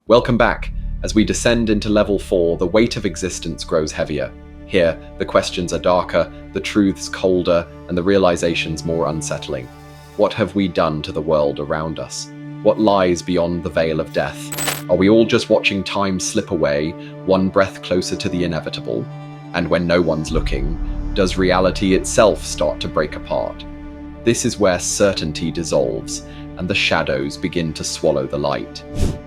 Welcome back. As we descend into level 4, the weight of existence grows heavier. Here, the questions are darker, the truths colder, and the realizations more unsettling. What have we done to the world around us? What lies beyond the veil of death? Are we all just watching time slip away, one breath closer to the inevitable? And when no one's looking, does reality itself start to break apart? This is where certainty dissolves, and the shadows begin to swallow the light.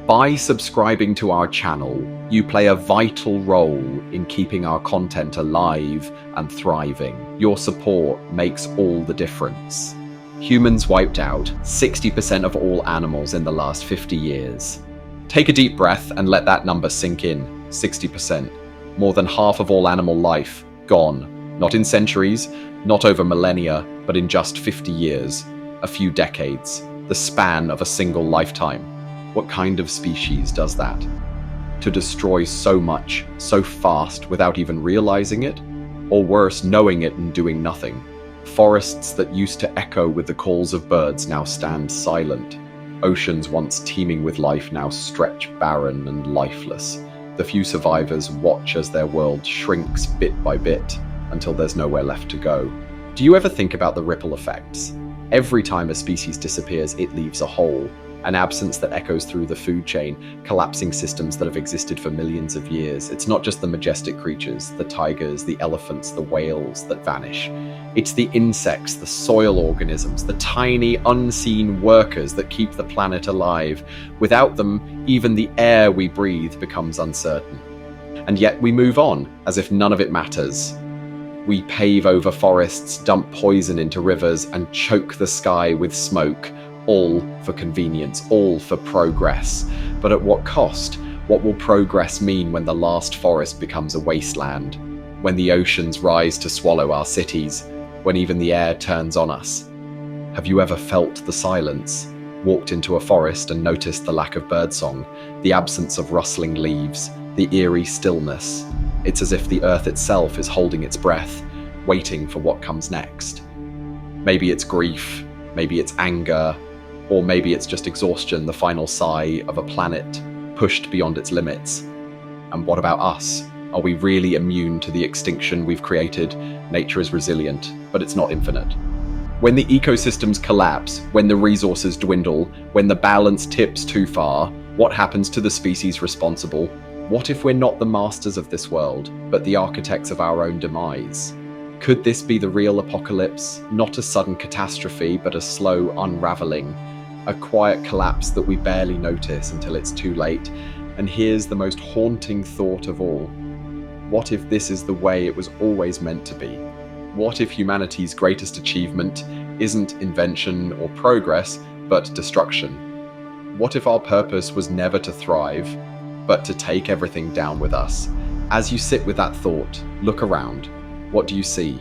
By subscribing to our channel, you play a vital role in keeping our content alive and thriving. Your support makes all the difference. Humans wiped out 60% of all animals in the last 50 years. Take a deep breath and let that number sink in. 60%. More than half of all animal life gone. Not in centuries, not over millennia, but in just 50 years. A few decades. The span of a single lifetime. What kind of species does that? To destroy so much, so fast without even realizing it? Or worse, knowing it and doing nothing? Forests that used to echo with the calls of birds now stand silent. Oceans once teeming with life now stretch barren and lifeless. The few survivors watch as their world shrinks bit by bit until there's nowhere left to go. Do you ever think about the ripple effects? Every time a species disappears, it leaves a hole, an absence that echoes through the food chain, collapsing systems that have existed for millions of years. It's not just the majestic creatures, the tigers, the elephants, the whales that vanish. It's the insects, the soil organisms, the tiny, unseen workers that keep the planet alive. Without them, even the air we breathe becomes uncertain. And yet we move on, as if none of it matters. We pave over forests, dump poison into rivers, and choke the sky with smoke, all for convenience, all for progress. But at what cost? What will progress mean when the last forest becomes a wasteland? When the oceans rise to swallow our cities? When even the air turns on us? Have you ever felt the silence? Walked into a forest and noticed the lack of birdsong, the absence of rustling leaves, the eerie stillness? It's as if the earth itself is holding its breath, waiting for what comes next. Maybe it's grief, maybe it's anger, or maybe it's just exhaustion, the final sigh of a planet pushed beyond its limits. And what about us? Are we really immune to the extinction we've created? Nature is resilient, but it's not infinite. When the ecosystems collapse, when the resources dwindle, when the balance tips too far, what happens to the species responsible? What if we're not the masters of this world, but the architects of our own demise? Could this be the real apocalypse? Not a sudden catastrophe, but a slow unraveling. A quiet collapse that we barely notice until it's too late. And here's the most haunting thought of all. What if this is the way it was always meant to be? What if humanity's greatest achievement isn't invention or progress, but destruction? What if our purpose was never to thrive, but to take everything down with us? As you sit with that thought, look around. What do you see?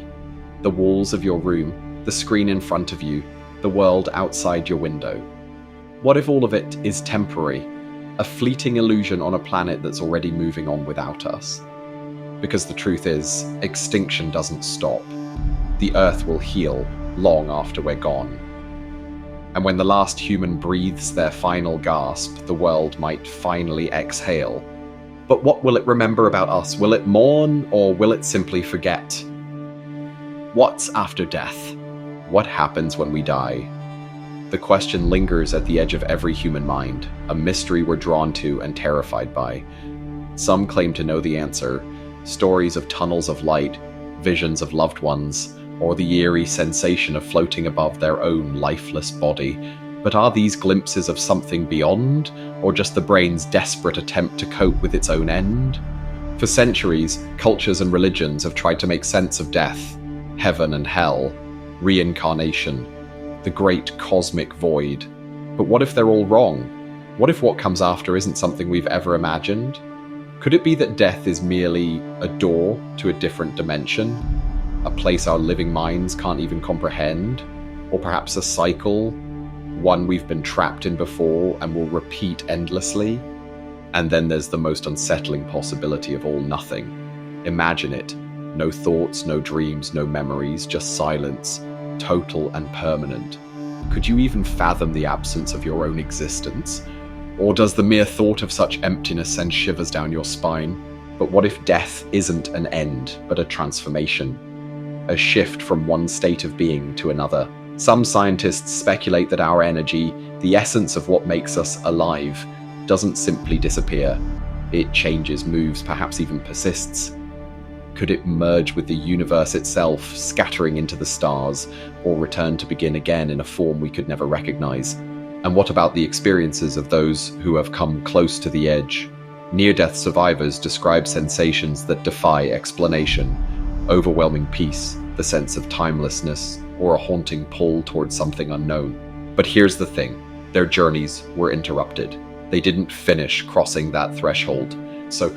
The walls of your room, the screen in front of you, the world outside your window. What if all of it is temporary, a fleeting illusion on a planet that's already moving on without us? Because the truth is, extinction doesn't stop. The Earth will heal long after we're gone. And when the last human breathes their final gasp, the world might finally exhale. But what will it remember about us? Will it mourn, or will it simply forget? What's after death? What happens when we die? The question lingers at the edge of every human mind, a mystery we're drawn to and terrified by. Some claim to know the answer, stories of tunnels of light, visions of loved ones, or the eerie sensation of floating above their own lifeless body. But are these glimpses of something beyond, or just the brain's desperate attempt to cope with its own end? For centuries, cultures and religions have tried to make sense of death, heaven and hell, reincarnation, the great cosmic void. But what if they're all wrong? What if what comes after isn't something we've ever imagined? Could it be that death is merely a door to a different dimension? A place our living minds can't even comprehend? Or perhaps a cycle, one we've been trapped in before and will repeat endlessly? And then there's the most unsettling possibility of all, nothing. Imagine it. No thoughts, no dreams, no memories, just silence, total and permanent. Could you even fathom the absence of your own existence? Or does the mere thought of such emptiness send shivers down your spine? But what if death isn't an end, but a transformation? A shift from one state of being to another. Some scientists speculate that our energy, the essence of what makes us alive, doesn't simply disappear. It changes, moves, perhaps even persists. Could it merge with the universe itself, scattering into the stars, or return to begin again in a form we could never recognize? And what about the experiences of those who have come close to the edge? Near-death survivors describe sensations that defy explanation. Overwhelming peace, the sense of timelessness, or a haunting pull towards something unknown. But here's the thing, their journeys were interrupted. They didn't finish crossing that threshold. So,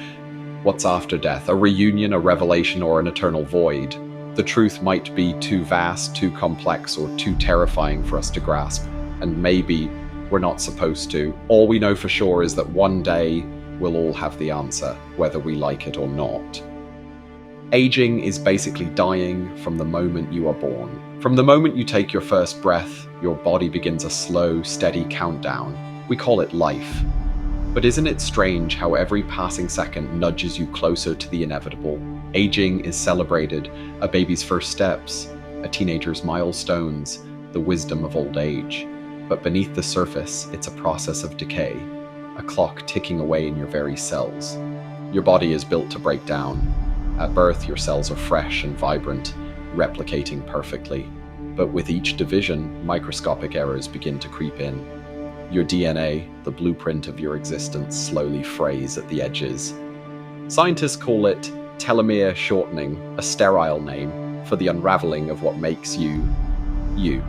what's after death? A reunion, a revelation, or an eternal void? The truth might be too vast, too complex, or too terrifying for us to grasp. And maybe we're not supposed to. All we know for sure is that one day we'll all have the answer, whether we like it or not. Aging is basically dying from the moment you are born. From the moment you take your first breath, your body begins a slow, steady countdown. We call it life. But isn't it strange how every passing second nudges you closer to the inevitable? Aging is celebrated, a baby's first steps, a teenager's milestones, the wisdom of old age. But beneath the surface, it's a process of decay, a clock ticking away in your very cells. Your body is built to break down. At birth, your cells are fresh and vibrant, replicating perfectly. But with each division, microscopic errors begin to creep in. Your DNA, the blueprint of your existence, slowly frays at the edges. Scientists call it telomere shortening, a sterile name for the unraveling of what makes you, you.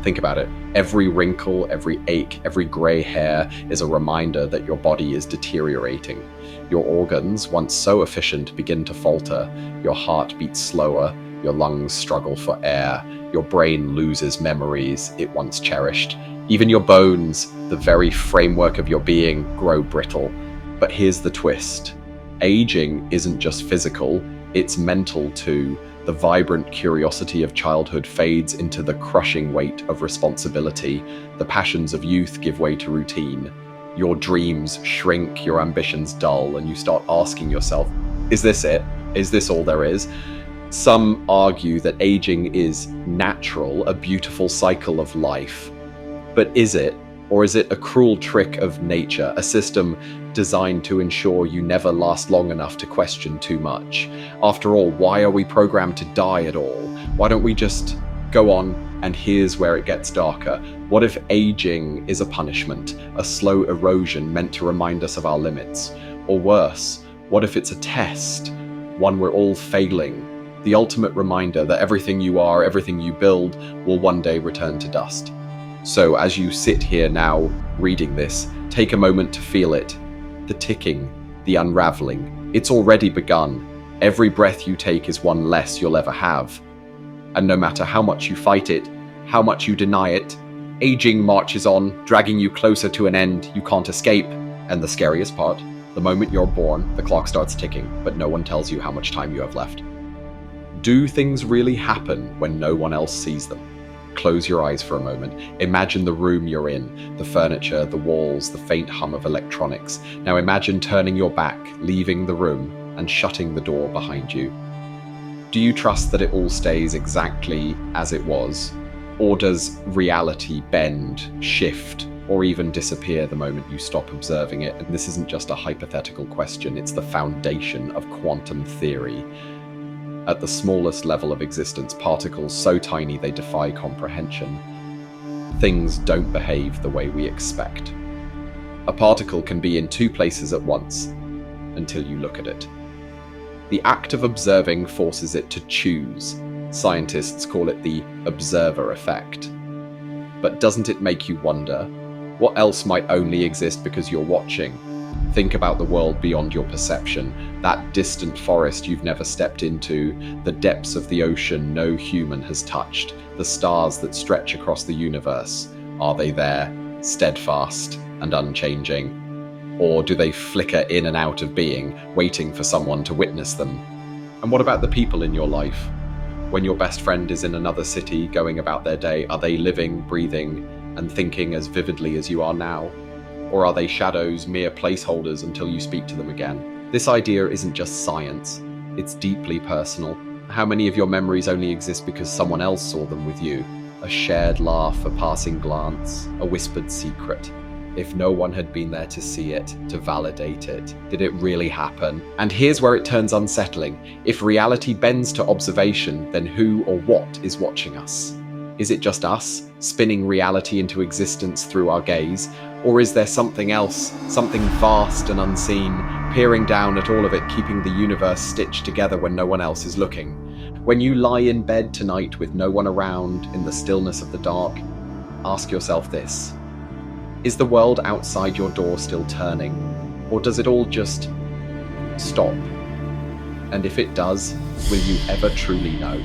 Think about it. Every wrinkle, every ache, every gray hair is a reminder that your body is deteriorating. Your organs, once so efficient, begin to falter. Your heart beats slower. Your lungs struggle for air. Your brain loses memories it once cherished. Even your bones, the very framework of your being, grow brittle. But here's the twist. Aging isn't just physical, it's mental too. The vibrant curiosity of childhood fades into the crushing weight of responsibility. The passions of youth give way to routine. Your dreams shrink, your ambitions dull, and you start asking yourself, is this it? Is this all there is? Some argue that aging is natural, a beautiful cycle of life. But is it? Or is it a cruel trick of nature, a system designed to ensure you never last long enough to question too much? After all, why are we programmed to die at all? Why don't we just go on? And here's where it gets darker. What if aging is a punishment, a slow erosion meant to remind us of our limits? Or worse, what if it's a test, one we're all failing? The ultimate reminder that everything you are, everything you build, will one day return to dust. So as you sit here now, reading this, take a moment to feel it. The ticking, the unraveling. It's already begun. Every breath you take is one less you'll ever have. And no matter how much you fight it, how much you deny it, aging marches on, dragging you closer to an end you can't escape. And the scariest part, the moment you're born, the clock starts ticking, but no one tells you how much time you have left. Do things really happen when no one else sees them? Close your eyes for a moment. Imagine the room you're in, the furniture, the walls, the faint hum of electronics. Now imagine turning your back, leaving the room, and shutting the door behind you. Do you trust that it all stays exactly as it was? Or does reality bend, shift, or even disappear the moment you stop observing it? And this isn't just a hypothetical question, it's the foundation of quantum theory. At the smallest level of existence, particles so tiny they defy comprehension. Things don't behave the way we expect. A particle can be in two places at once, until you look at it. The act of observing forces it to choose. Scientists call it the observer effect. But doesn't it make you wonder, what else might only exist because you're watching? Think about the world beyond your perception, that distant forest you've never stepped into, the depths of the ocean no human has touched, the stars that stretch across the universe. Are they there, steadfast and unchanging? Or do they flicker in and out of being, waiting for someone to witness them? And what about the people in your life? When your best friend is in another city going about their day, are they living, breathing, and thinking as vividly as you are now? Or are they shadows, mere placeholders until you speak to them again? This idea isn't just science, it's deeply personal. How many of your memories only exist because someone else saw them with you? A shared laugh, a passing glance, a whispered secret. If no one had been there to see it, to validate it, did it really happen? And here's where it turns unsettling. If reality bends to observation, then who or what is watching us? Is it just us, spinning reality into existence through our gaze? Or is there something else, something vast and unseen, peering down at all of it, keeping the universe stitched together when no one else is looking? When you lie in bed tonight with no one around, in the stillness of the dark, ask yourself this. Is the world outside your door still turning? Or does it all just stop? And if it does, will you ever truly know?